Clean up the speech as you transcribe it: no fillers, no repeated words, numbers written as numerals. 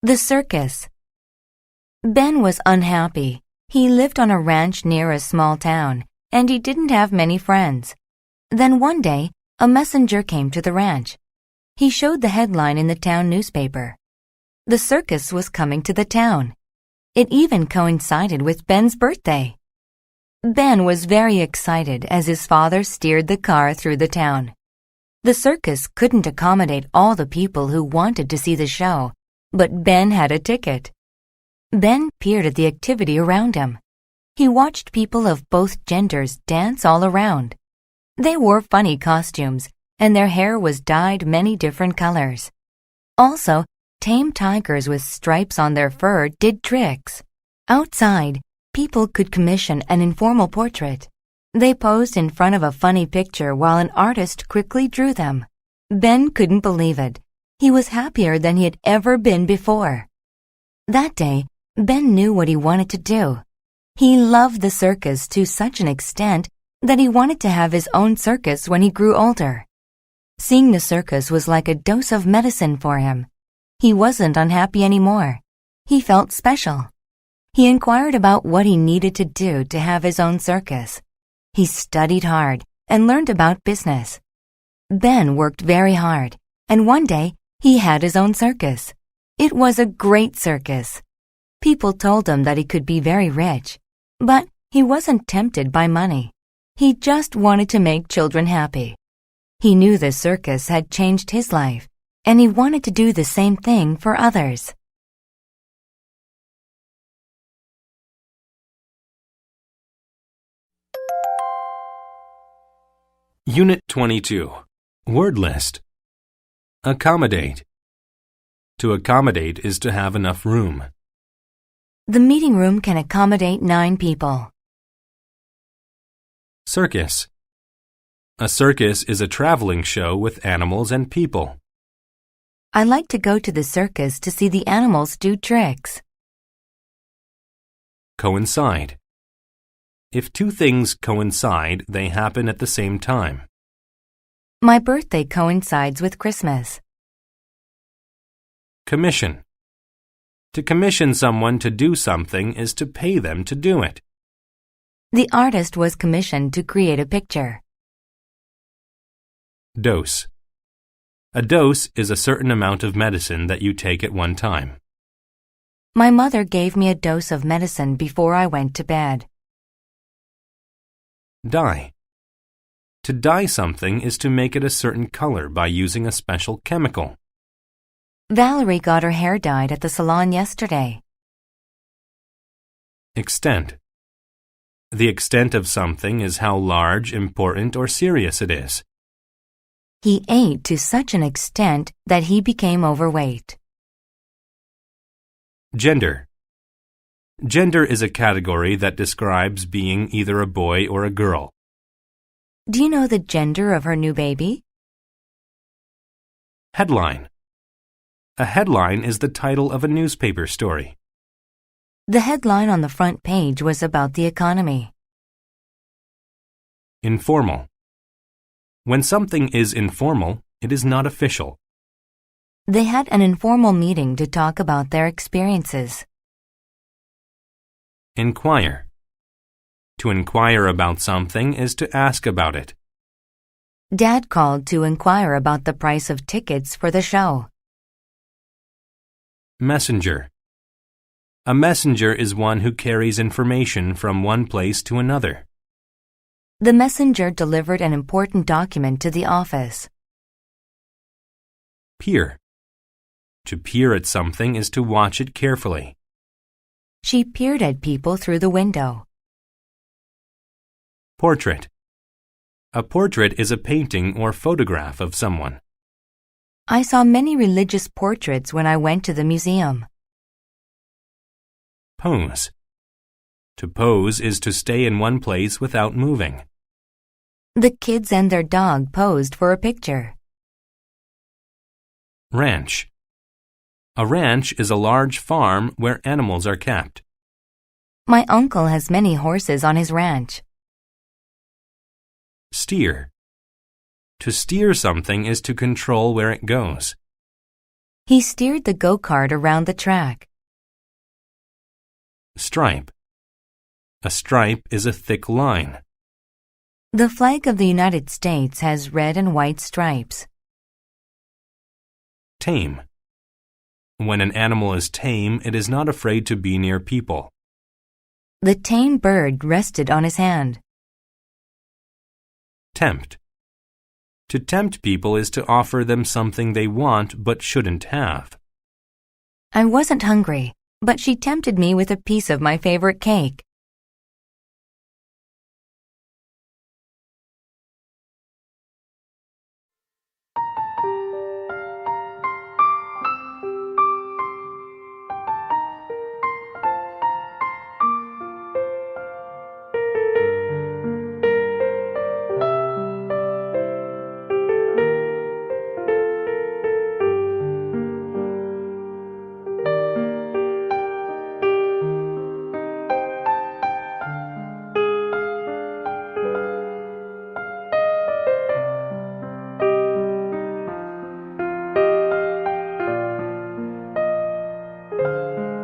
The circus. Ben was unhappy. He lived on a ranch near a small town, and he didn't have many friends. Then one day, a messenger came to the ranch. He showed the headline in the town newspaper. The circus was coming to the town. It even coincided with Ben's birthday. Ben was very excited as his father steered the car through the town. The circus couldn't accommodate all the people who wanted to see the show, but Ben had a ticket. Ben peered at the activity around him. He watched people of both genders dance all around. They wore funny costumes, and their hair was dyed many different colors. Also, tame tigers with stripes on their fur did tricks. Outside, people could commission an informal portrait. They posed in front of a funny picture while an artist quickly drew them. Ben couldn't believe it. He was happier than he had ever been before. That day, Ben knew what he wanted to do. He loved the circus to such an extent that he wanted to have his own circus when he grew older. Seeing the circus was like a dose of medicine for him. He wasn't unhappy anymore. He felt special. He inquired about what he needed to do to have his own circus. He studied hard and learned about business. Ben worked very hard, and one day he had his own circus. It was a great circus. People told him that he could be very rich, but he wasn't tempted by money. He just wanted to make children happy. He knew the circus had changed his life, and he wanted to do the same thing for others. Unit 22. Word list. Accommodate. To accommodate is to have enough room. The meeting room can accommodate 9 people. Circus. A circus is a traveling show with animals and people. I like to go to the circus to see the animals do tricks. Coincide. If two things coincide, they happen at the same time. My birthday coincides with Christmas. Commission. To commission someone to do something is to pay them to do it. The artist was commissioned to create a picture. Dose. A dose is a certain amount of medicine that you take at one time. My mother gave me a dose of medicine before I went to bed. Dye. To dye something is to make it a certain color by using a special chemical. Valerie got her hair dyed at the salon yesterday. Extent. The extent of something is how large, important, or serious it is. He ate to such an extent that he became overweight. Gender. Gender is a category that describes being either a boy or a girl. Do you know the gender of her new baby? Headline. A headline is the title of a newspaper story. The headline on the front page was about the economy. Informal. When something is informal, it is not official. They had an informal meeting to talk about their experiences. Inquire. To inquire about something is to ask about it. Dad called to inquire about the price of tickets for the show. Messenger. A messenger is one who carries information from one place to another. The messenger delivered an important document to the office. Peer. To peer at something is to watch it carefully. She peered at people through the window. Portrait. A portrait is a painting or photograph of someone. I saw many religious portraits when I went to the museum. Pose. To pose is to stay in one place without moving. The kids and their dog posed for a picture. Ranch. A ranch is a large farm where animals are kept. My uncle has many horses on his ranch. Steer. To steer something is to control where it goes. He steered the go-kart around the track. Stripe. A stripe is a thick line. The flag of the United States has red and white stripes. Tame. When an animal is tame, it is not afraid to be near people. The tame bird rested on his hand. Tempt. To tempt people is to offer them something they want but shouldn't have. I wasn't hungry, but she tempted me with a piece of my favorite cake.